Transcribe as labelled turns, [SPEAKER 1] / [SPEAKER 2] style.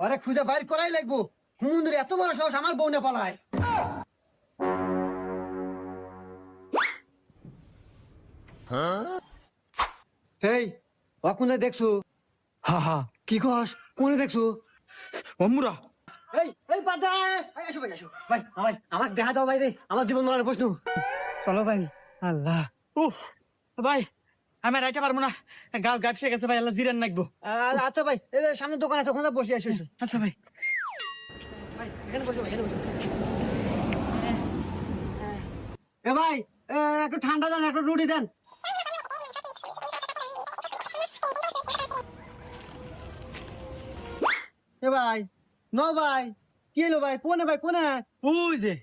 [SPEAKER 1] আরে খুঁজে বাইর করাই লাগবো। হুমুন্দির এত বড় সাহস আমার বউ না পালায়। এই অকুনে দেখছো?
[SPEAKER 2] হা হা
[SPEAKER 1] কি কস? কোনে দেখছো?
[SPEAKER 2] অমুরা
[SPEAKER 1] এই পাদা, আসো ভাই, আসো ভাই, আমার দেখা দাও ভাই রে, আমার জীবন মরণের প্রশ্ন। চলো ভাই। আল্লাহ।
[SPEAKER 2] উফ ভাই আমি আর আইতে পারবো না, গাল গাপসে গেছে ভাই, আল্লাহ জিরান নাকবো।
[SPEAKER 1] আচ্ছা ভাই, এই যে সামনে দোকান আছে, ওখানে বসে আসো।
[SPEAKER 2] আচ্ছা ভাই।
[SPEAKER 1] ভাই এখানে বসো, ভাই এখানে বসো। এ ভাই, একটু ঠান্ডা দেন, একটু রুটি দেন। এ ভাই, ন ভাই, কি হলো ভাই? কোনে ভাই, কোনে?
[SPEAKER 2] ওই যে